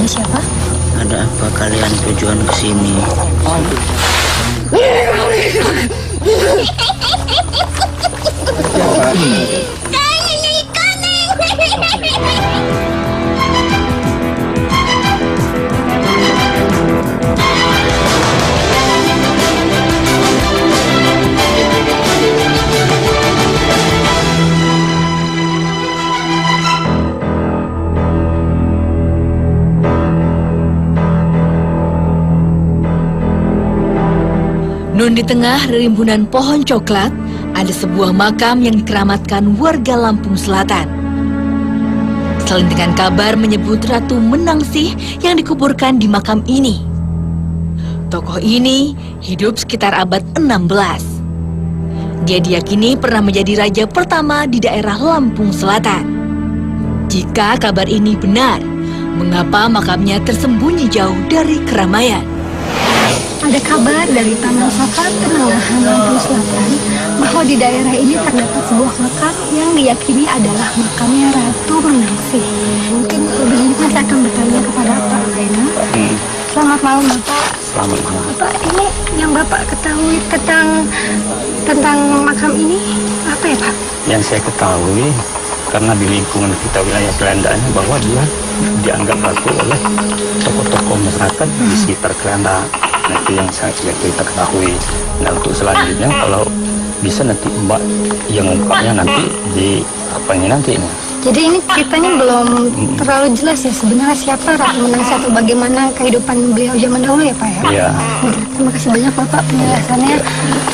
siapa? Ada apa kalian tujuan ke sini? Nun, di tengah rimbunan pohon coklat, ada sebuah makam yang dikeramatkan warga Lampung Selatan. Selentingan kabar menyebut Ratu Menangsih yang dikuburkan di makam ini. Tokoh ini hidup sekitar abad 16. Dia diyakini pernah menjadi raja pertama di daerah Lampung Selatan. Jika kabar ini benar, mengapa makamnya tersembunyi jauh dari keramaian? Ada kabar dari Taman Saka Tengahan Lampung Selatan bahwa di daerah ini terdapat sebuah makam yang diyakini adalah makamnya Ratu Menangsih. Mungkin lebih lanjut saya akan bertanya kepada Pak Rena. Selamat malam Bapak. Selamat malam. Bapak, ini yang Bapak ketahui tentang makam ini apa ya Pak? Yang saya ketahui, karena di lingkungan kita wilayah Kelandaannya bahwa dia dianggap ratu oleh tokoh-tokoh masyarakat di sekitar Kelanda. Nah, itu yang kita ketahui. Nah, untuk selanjutnya kalau bisa nanti Mbak yang ungkapnya nanti di apanya nanti ini. Jadi ini ceritanya belum terlalu jelas ya sebenarnya siapa Ratu Menangsih atau bagaimana kehidupan beliau zaman dahulu ya Pak ya? Iya. Terima kasih banyak Bapak penjelasannya.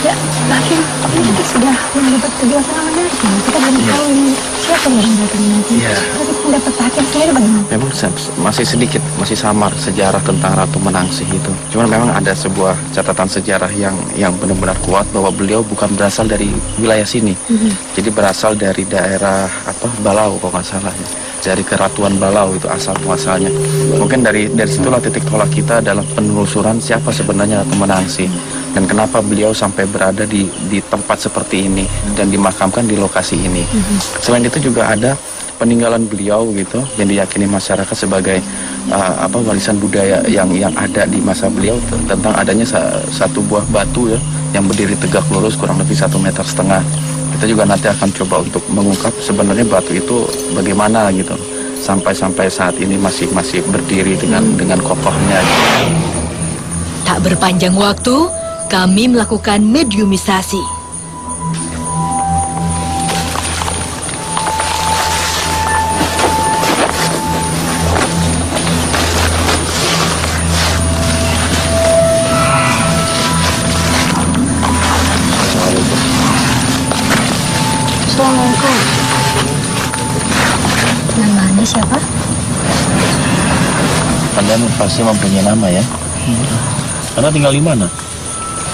Ya, Hakim, ini kita sudah mendapat kejelasan awalnya. Kita belum tahu ini siapa yang Ratu Menangsih. Iya. Tapi pendapat Hakim sendiri bagaimana? Memang masih sedikit, masih samar sejarah tentang Ratu Menangsih itu. Cuman memang ada sebuah catatan sejarah yang benar-benar kuat bahwa beliau bukan berasal dari wilayah sini. Jadi berasal dari daerah Balau kalau nggak salah ya. Dari Keratuan Balau itu asal muasalnya. Mungkin dari situlah titik tolak kita dalam penelusuran siapa sebenarnya Ratu Menangsih dan kenapa beliau sampai berada di tempat seperti ini dan dimakamkan di lokasi ini. Selain itu juga ada peninggalan beliau gitu yang diyakini masyarakat sebagai warisan budaya yang ada di masa beliau tentang adanya satu buah batu ya yang berdiri tegak lurus kurang lebih 1,5 meter. Kita juga nanti akan coba untuk mengungkap sebenarnya batu itu bagaimana gitu sampai saat ini masih berdiri dengan kokohnya. Tak berpanjang waktu, kami melakukan mediumisasi. Assalamualaikum. Nama Anda siapa? Anda pasti mempunyai nama ya? Anda tinggal di mana?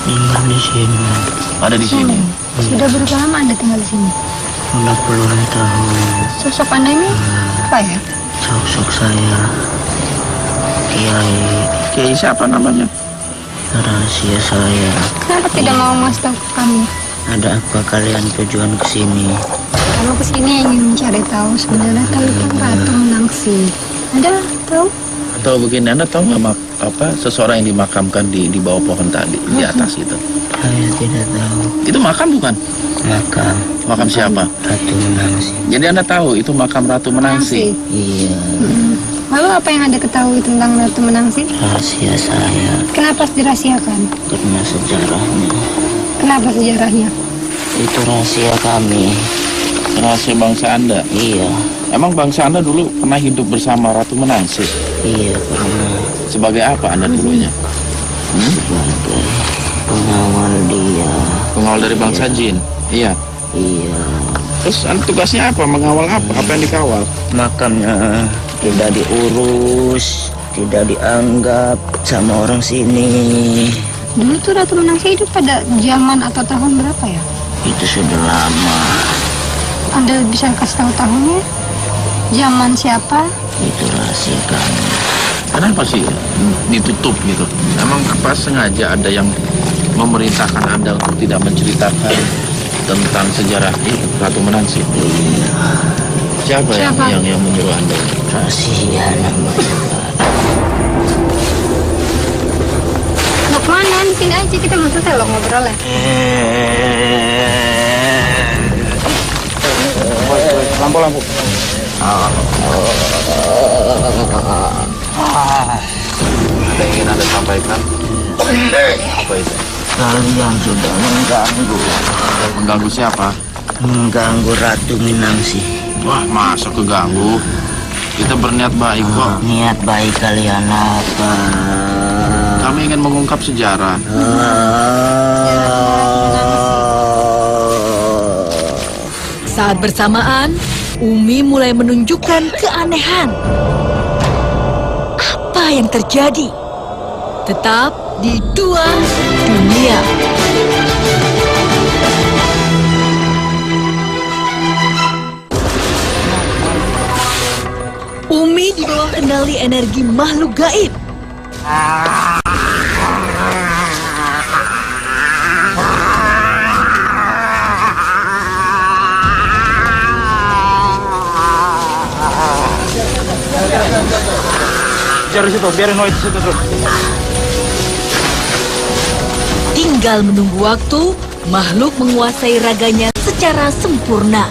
Tinggal di sini. Ada di sini. Sudah berapa lama Anda tinggal di sini? Udah puluhan tahun. Sosok Anda ini apa ya? Sosok saya Kiai siapa namanya? rahasia saya. Kenapa tidak mau ngasih tahu ke kami? Ada apa kalian tujuan ke sini? Kalau kesini ingin mencari tahu sebenarnya tentang Ratu Menangsih. Anda tahu? Atau begini, Anda tahu nggak seseorang yang dimakamkan di bawah pohon tadi di atas itu? Saya tidak tahu. Itu makam bukan? Makam siapa? Ratu Menangsih. Jadi Anda tahu itu makam Ratu Menangsih? Iya. Lalu apa yang Anda ketahui tentang Ratu Menangsih? Rahasia saya Kenapa dirahasiakan? karena sejarahnya. Kenapa sejarahnya? Itu rahasia kami. Rahasia bangsa Anda? Iya. Emang bangsa Anda dulu pernah hidup bersama Ratu Menangsih? Iya, pernah. Sebagai apa Anda dulunya? Sebagai pengawal dia. Pengawal dari bangsa jin? Iya. Iya. Terus tugasnya apa? Mengawal apa? Apa yang dikawal? Makamnya tidak diurus, tidak dianggap sama orang sini. Dulu tuh Ratu Menangsih hidup pada zaman atau tahun berapa ya? Itu sudah lama. Anda bisa kasih tahu tahunnya? Zaman siapa? Itu rahasia kami. Kenapa sih ditutup gitu? Emang apa sengaja ada yang memerintahkan Anda untuk tidak menceritakan tentang sejarah Ratu Menangsih? Iya. Siapa yang menyuruh Anda? Rahasia namanya. aja kita mau selesai lo ngobrolnya. Lampu. Ada yang ingin Anda sampaikan? Apa itu? Kalian sudah mengganggu. Mengganggu siapa? Mengganggu Ratu Minangsi. Wah, masa keganggu? Kita berniat baik kok. Niat baik kalian apa? Kami ingin mengungkap sejarah. Saat bersamaan, Umi mulai menunjukkan keanehan. Apa yang terjadi? Tetap di Dua Dunia. Umi di bawah kendali energi makhluk gaib. Cari situ, biarin Noah itu situ terus. Tinggal menunggu waktu, makhluk menguasai raganya secara sempurna.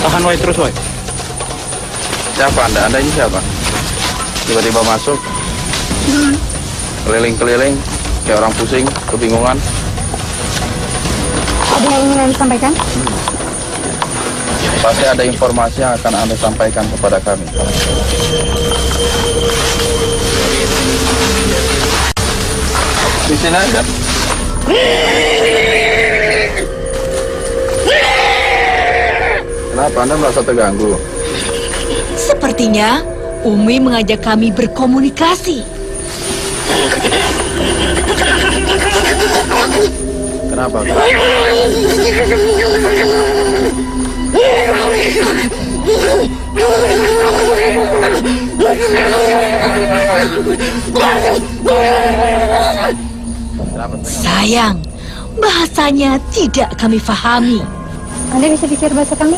Tahan Noah terus, Noah. Siapa Anda? Anda ini siapa? Tiba-tiba masuk, keliling-keliling, kayak orang pusing, kebingungan. Ada yang ingin Anda sampaikan? Pasti ada informasi yang akan Anda sampaikan kepada kami. Di sini aja. Kenapa Anda merasa terganggu? Sepertinya Umi mengajak kami berkomunikasi. Kenapa? Sayang, bahasanya tidak kami fahami. Anda bisa bicara bahasa kami?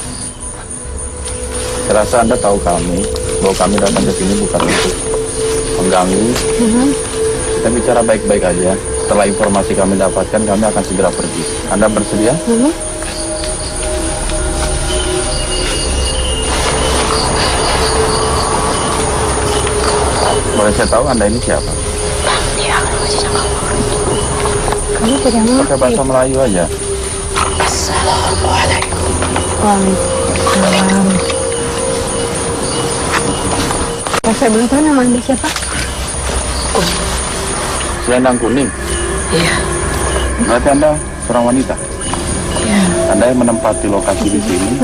Saya rasa Anda tahu kami, bahwa kami datang ke sini bukan untuk mengganggu. Kita bicara baik-baik aja. Setelah informasi kami dapatkan, kami akan segera pergi. Anda bersedia? Boleh saya tahu Anda ini siapa? Kamu tidak mau? Pakai bahasa Melayu aja. Waalaikumsalam. Saya belum tahu nama Anda siapa? Selendang kuning? Iya. Berarti Anda seorang wanita? Iya. Anda yang menempati lokasi di sini?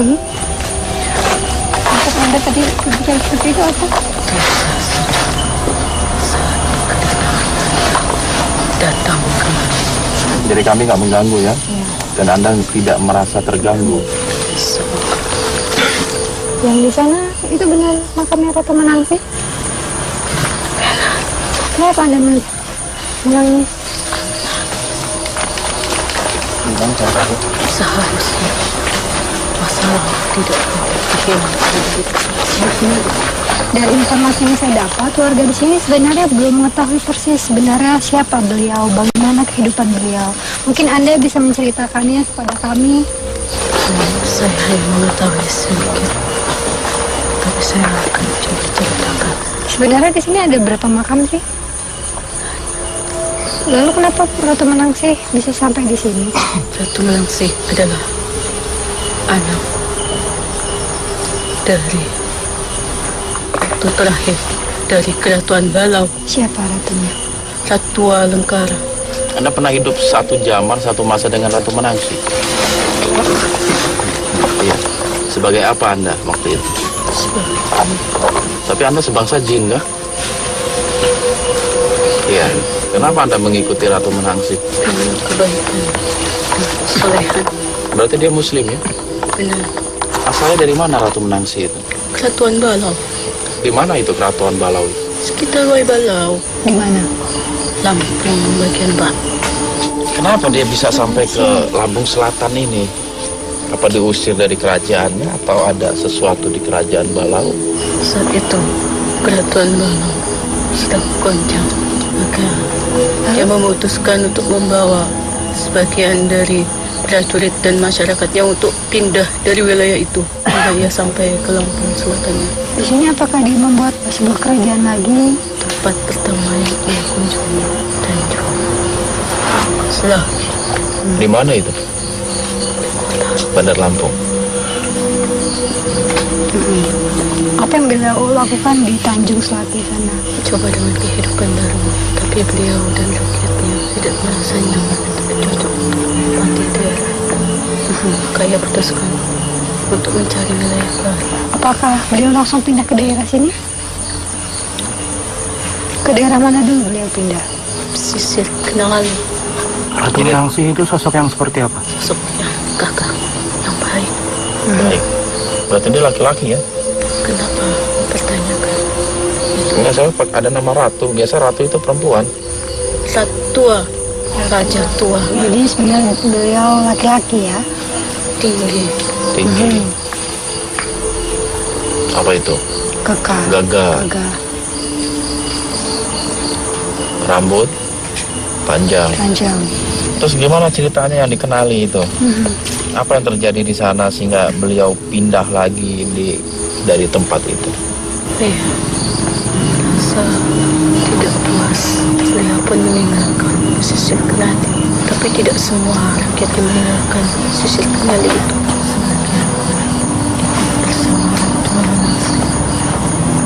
Maksud Anda tadi bicara seperti itu apa? Datang. Jadi kami nggak mengganggu ya? Dan Anda tidak merasa terganggu? Yang di sana itu benar makamnya Ratu Menangsi? Kenapa Anda menangis? Tentang siapa itu? Seharusnya masalah tidak Dari informasi yang saya dapat, warga di sini sebenarnya belum mengetahui persis sebenarnya siapa beliau, bagaimana kehidupan beliau. Mungkin Anda bisa menceritakannya kepada kami. Saya hanya mengetahui sedikit, tapi saya akan coba ceritakan. Sebenarnya di sini ada berapa makam sih? Lalu kenapa Ratu Menangsi bisa sampai di sini? Ratu Menangsi adalah anak dari ratu terakhir dari Kerajaan Balau, Siapa ratunya? Ratu Alengkara. Anda pernah hidup satu zaman, satu masa dengan Ratu Menangsi? Iya. Sebagai apa Anda waktu itu? Tapi Anda sebangsa jin, kah? Iya. Kenapa Anda mengikuti Ratu Menangsi? Dengan kebaikan dan kesolehan. Berarti dia Muslim ya? Benar. Asalnya dari mana Ratu Menangsi itu? Kerajaan Balau. Di mana itu Kerajaan Balau itu? Sekitar Wai Balau, Di mana? Lampung bagian barat. Kenapa dia bisa sampai ke Lampung Selatan ini? Apa diusir dari kerajaannya atau ada sesuatu di kerajaan Balau? Saat itu, Kerajaan Balau sedang goncang. Maka dia memutuskan untuk membawa sebagian dari prajurit dan masyarakatnya untuk pindah dari wilayah itu hingga ia sampai ke Lampung Selatan. Di sini apakah dia membuat sebuah kerajaan lagi? Tempat pertama yang ia kunjungi Tanjung. Setelah Di mana itu? Bandar Lampung. Apa yang beliau lakukan di Tanjung Selati sana? coba dengan kehidupan baru, tapi beliau dan rakyatnya tidak merasa nyaman atau cocok untuk menempati daerah itu. Maka ia putuskan untuk mencari wilayah baru. Apakah beliau langsung pindah ke daerah sini? Ke daerah mana dulu beliau pindah? Pesisir Kenalan, Ratu Minangsih itu sosok yang seperti apa? sosoknya gagah, yang baik. Baik. Berarti dia laki-laki ya? Kenapa mempertanyakan? Enggak, saya ada nama Ratu. Biasa Ratu itu perempuan. Ratua, Raja tua, Jadi sebenarnya beliau laki-laki ya? tinggi, Tinggi. Apa itu? Kekar. Gagah. Gagah. Rambut panjang. Panjang. Terus gimana ceritanya yang dikenali itu? Apa yang terjadi di sana sehingga beliau pindah lagi dari tempat itu? Iya, rasa tidak puas. Beliau pun meninggalkan pesisir Kenali. Tapi tidak semua rakyat yang meninggalkan pesisir Kenali itu. Sebagian bersama Ratu Minangsih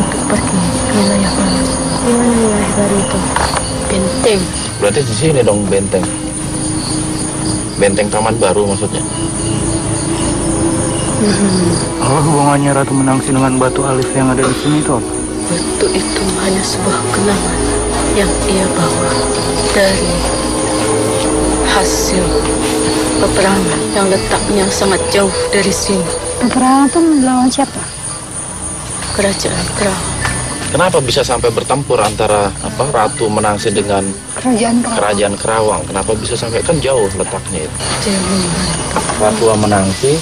untuk pergi ke wilayah baru. Di mana wilayah baru itu? Benteng. Berarti di sini dong benteng. Benteng Taman Baru maksudnya. Apa hubungannya Ratu Minangsih dengan batu alif yang ada di sini itu apa? Batu itu hanya sebuah kenangan yang ia bawa dari hasil peperangan yang letaknya sangat jauh dari sini. Peperangan itu melawan siapa? Kerajaan Kerau. Kenapa bisa sampai bertempur antara Ratu Minangsih dengan Kerajaan Kerawang. Kerajaan Kerawang? Kenapa bisa sampai kan jauh letaknya itu? Dia membantu. Ratu Minangsih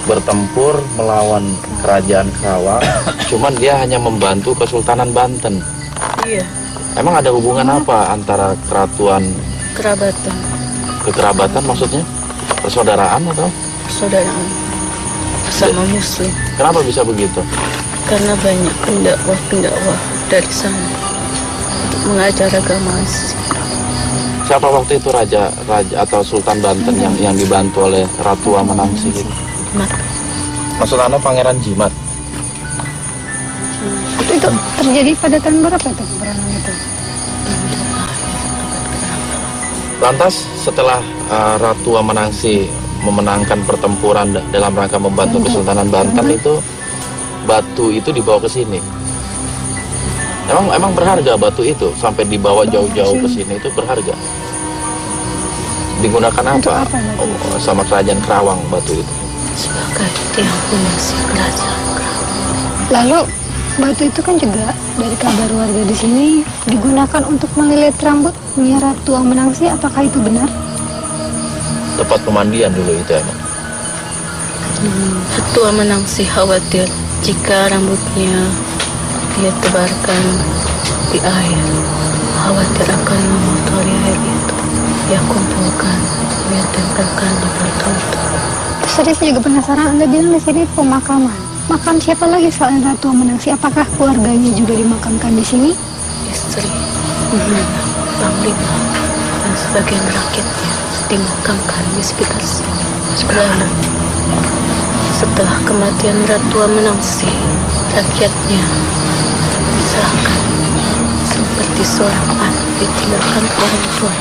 bertempur melawan Kerajaan Kerawang, cuman dia hanya membantu Kesultanan Banten. Iya, Emang ada hubungan apa antara keratuan kerabatan, kekerabatan maksudnya? Persaudaraan atau? persaudaraan bersama Muslim. Kenapa bisa begitu? Karena banyak pendakwah dari sana untuk mengajar agama Islam. Siapa waktu itu raja atau Sultan Banten yang dibantu oleh Ratu Minangsih itu? Maksud Anda Pangeran Jimat? Itu terjadi pada tahun berapa itu peperangan itu? Lantas setelah Ratu Minangsih memenangkan pertempuran dalam rangka membantu Kesultanan Banten itu, batu itu dibawa ke sini. Emang berharga batu itu sampai dibawa jauh-jauh ke sini itu berharga. Digunakan Untuk apa? apa batu Sama Kerajaan Kerawang batu itu. Sebagai tiang fondasi kerajaan Kerau. Lalu batu itu kan juga dari kabar warga di sini digunakan untuk melilit rambut Ratu Minangsih. Apakah itu benar? Tempat pemandian dulu itu emang. Ratu Minangsih khawatir jika rambutnya dia tebarkan di air, khawatir akan mengotori air itu. Dia kumpulkan, dia tempelkan di batu itu. Terus tadi saya juga penasaran, Anda bilang di sini pemakaman. Makam siapa lagi selain Ratu Minangsih? Apakah keluarganya juga dimakamkan di sini? Istri, anak, panglima, dan sebagian rakyatnya dimakamkan di sekitar sini. Lalu, setelah kematian Ratu Minangsih, rakyatnya seakan seperti seorang anak ditinggalkan orang tua.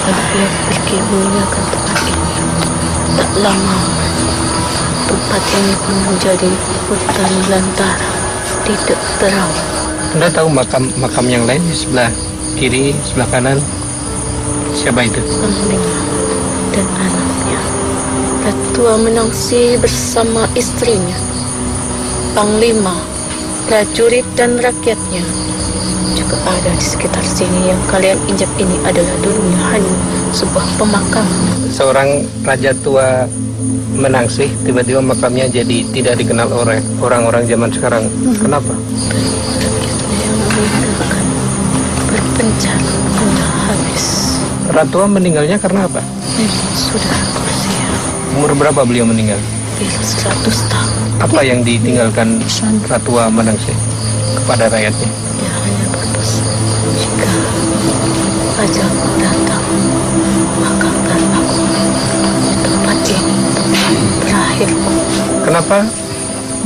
Lalu ia pergi meninggalkan tempat ini. Tak lama, tempat ini pun menjadi hutan belantara, tidak terawat. Anda tahu makam yang lain di sebelah kiri, sebelah kanan? Siapa itu? Panglima dan anaknya. Ratu Minangsih bersama istrinya, panglima, prajurit dan rakyatnya juga ada di sekitar sini. Yang kalian injak ini adalah dulunya hanya sebuah pemakaman. Seorang raja tua Menangsih tiba-tiba makamnya jadi tidak dikenal oleh orang-orang zaman sekarang. Kenapa? Yang meninggalkan berpencar sudah habis. Ratu meninggalnya karena apa? Memang sudah usia Umur berapa beliau meninggal? 100 tahun. Apa yang ditinggalkan Ratu Menangsih kepada rakyatnya? Dia hanya berpesan, jika ajalku datang, makamkan aku di tempat ini, tempat terakhirku. Kenapa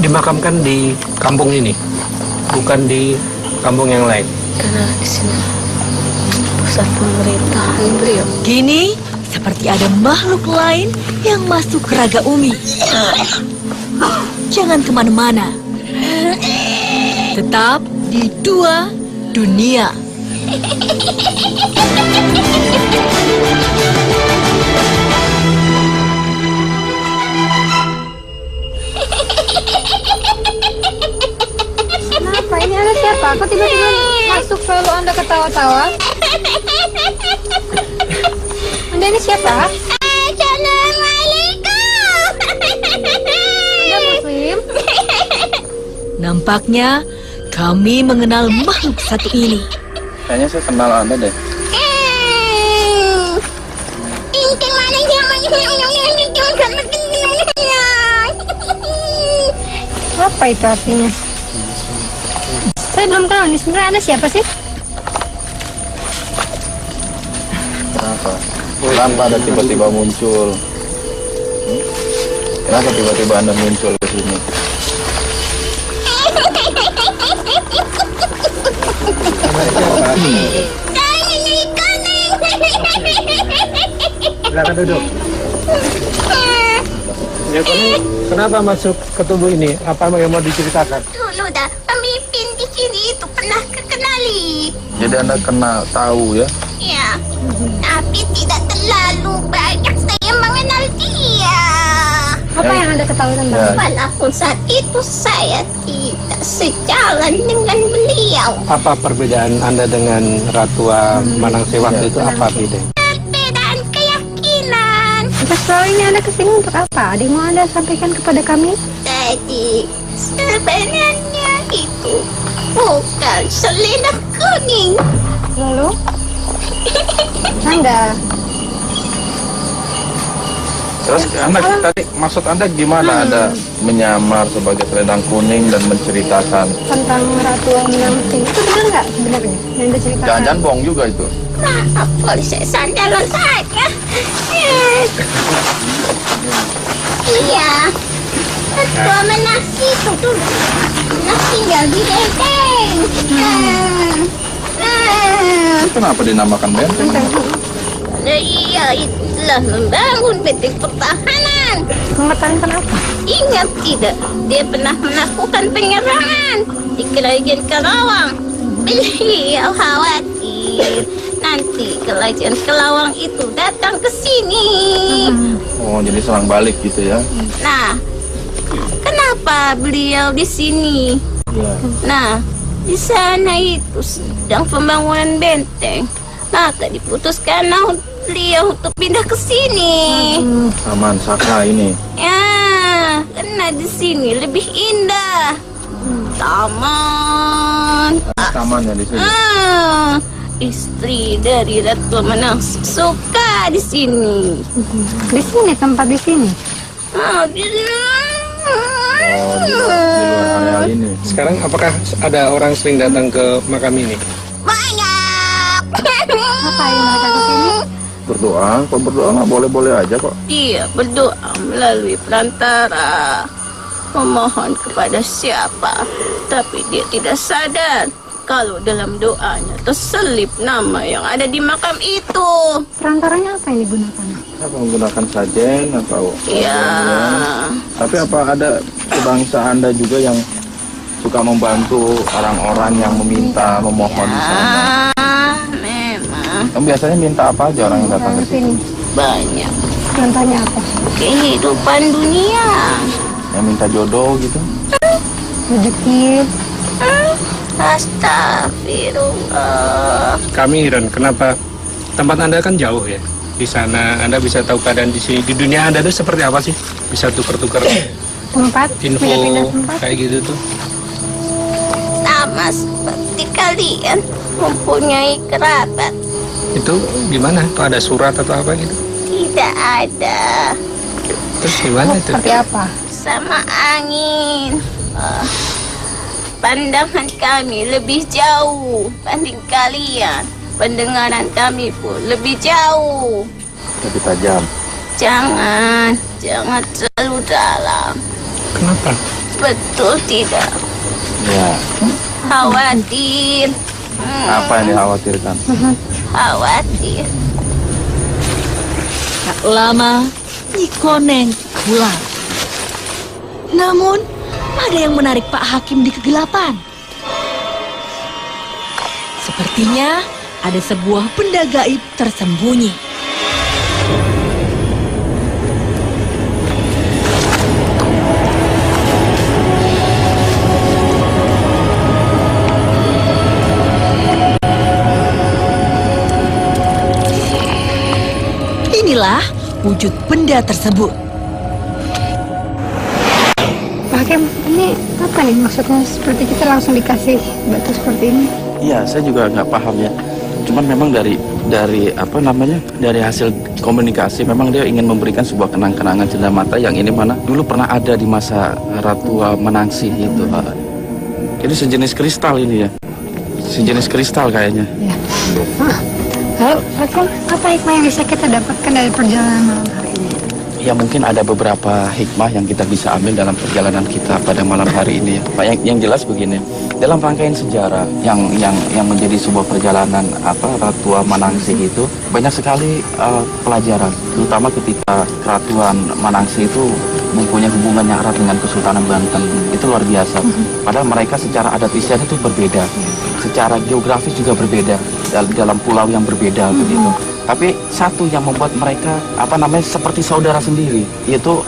dimakamkan di kampung ini, bukan di kampung yang lain? Karena di sini pusat pemerintahan beliau. Kini, seperti ada makhluk lain yang masuk ke raga Umi. Jangan kemana-mana. Tetap di Dua Dunia. Kenapa? Ini Anda siapa? Kok tiba-tiba masuk selalu Anda ketawa-tawa? Anda ini siapa? Assalamualaikum. Anda Muslim? Nampaknya kami mengenal makhluk satu ini. Kayaknya saya kenal Anda deh. Apa itu artinya? Saya belum tahu nih, sebenarnya Anda siapa sih? Kenapa? Kenapa ada tiba-tiba muncul? Kenapa tiba-tiba Anda muncul ke sini? Silakan duduk. Ya, kenapa masuk ke tubuh ini? Apa yang mau diceritakan? Dulu dah pemimpin di sini itu pernah kekenali. Jadi Anda tahu ya? Ya, tapi tidak terlalu banyak saya mengenal dia. Apa yang Anda ketahui tentang? Ya. Walaupun saat itu saya tidak sejalan dengan beliau. Apa perbedaan Anda dengan Ratu Menangsih waktu itu? Apa bedanya? Perbedaan keyakinan. Terus selalu ini Anda kesini untuk apa? Ada yang mau Anda sampaikan kepada kami? Jadi sebenarnya itu bukan selendang kuning. Lalu? Anda? Terus Anda tadi maksud Anda gimana? Ada menyamar sebagai selendang kuning dan menceritakan? Tentang Ratu Menangsih itu benar nggak sebenarnya yang Anda ceritakan? Jangan-jangan bohong juga itu. Maaf kalau saya sandaran saja. Iya. Ketua Menangsih itu dulu pernah tinggal di benteng. Kenapa dinamakan benteng? Dia itu telah membangun benteng pertahanan. Mengetahui kenapa? Ingat tidak, dia pernah melakukan penyerangan di kerajaan Kerawang. Beliau khawatir nanti kerajaan Kerawang itu datang ke sini. Oh, jadi serang balik gitu ya? Nah, kenapa beliau di sini? Iya. Nah, di sana itu sedang pembangunan benteng. Maka diputuskan beliau untuk pindah ke sini. Taman Saka ini. Ya, karena di sini lebih indah. Taman. Taman ya di sini. Istri dari Ratu Menangsih suka di sini. Di sini, tempat di sini. Di sini. Oh, di luar area ini. Sekarang apakah ada orang sering datang ke makam ini? Banyak. Ngapain mereka ke sini? Berdoa, kok berdoa nggak boleh-boleh aja kok. Dia berdoa melalui perantara, memohon kepada siapa, tapi dia tidak sadar kalau dalam doanya terselip nama yang ada di makam itu. Perantaranya apa yang digunakan? Apa menggunakan sajen atau? Ya, Tapi apa ada sebangsa Anda juga yang suka membantu orang-orang yang meminta, memohon di sana? memang Kamu biasanya minta apa aja orang yang datang ke sini? banyak Contohnya apa? kehidupan dunia. Yang minta jodoh gitu? Rezeki. Astagfirullah. Kami heran kenapa tempat Anda kan jauh ya. Di sana Anda bisa tahu keadaan di sini. Di dunia Anda itu seperti apa sih? Bisa tukar-tukar Tempat, info pindah-pindah tempat. kayak gitu tuh. Sama seperti kalian mempunyai kerabat. Itu gimana? Tuh ada surat atau apa gitu? Tidak ada. Terus gimana itu? Seperti apa? Sama angin. Pandangan kami lebih jauh banding kalian. Pendengaran kami pun lebih jauh. Lebih tajam. Jangan terlalu dalam. Kenapa? Betul tidak? Ya. Khawatir. Apa yang dikhawatirkan? Khawatir. Tak lama, Nyi Koneng pulang. Namun, ada yang menarik Pak Hakim di kegelapan. Sepertinya ada sebuah benda gaib tersembunyi. Inilah wujud benda tersebut. Pak Hakim, ini apa nih maksudnya? Seperti kita langsung dikasih batu seperti ini. Iya, saya juga nggak paham ya. Cuman memang dari apa namanya, dari hasil komunikasi memang dia ingin memberikan sebuah kenang-kenangan cenderamata yang ini mana dulu pernah ada di masa Ratu Menangsih itu. Ini sejenis kristal ini ya, sejenis kristal kayaknya. Ya. Lalu, Pak Hakim, apa hikmah yang bisa kita dapatkan dari perjalanan malam hari ini? Ya mungkin ada beberapa hikmah yang kita bisa ambil dalam perjalanan kita pada malam hari ini ya. Pak, yang jelas begini, dalam rangkaian sejarah yang menjadi sebuah perjalanan Ratu Menangsih itu banyak sekali pelajaran, terutama ketika Keratuan Menangsih itu mempunyai hubungan yang erat dengan Kesultanan Banten. Itu luar biasa. Padahal mereka secara adat istiadat itu berbeda, secara geografis juga berbeda, dalam pulau yang berbeda begitu. Tapi satu yang membuat mereka seperti saudara sendiri, yaitu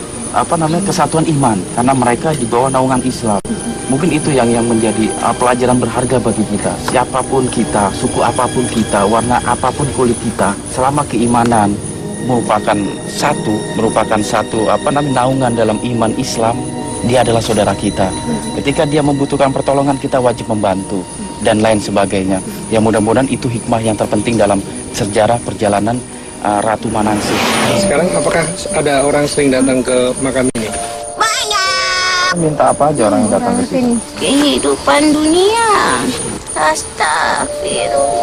kesatuan iman, karena mereka di bawah naungan Islam. Mungkin itu yang menjadi pelajaran berharga bagi kita. Siapapun kita, suku apapun kita, warna apapun kulit kita, selama keimanan merupakan satu naungan dalam iman Islam, dia adalah saudara kita. Ketika dia membutuhkan pertolongan, kita wajib membantu dan lain sebagainya. Ya mudah-mudahan itu hikmah yang terpenting dalam sejarah perjalanan Ratu Menangsih. Sekarang apakah ada orang sering datang ke makam ini? Banyak. Minta apa aja orang yang datang ke sini? Kehidupan dunia. Astagfirullah.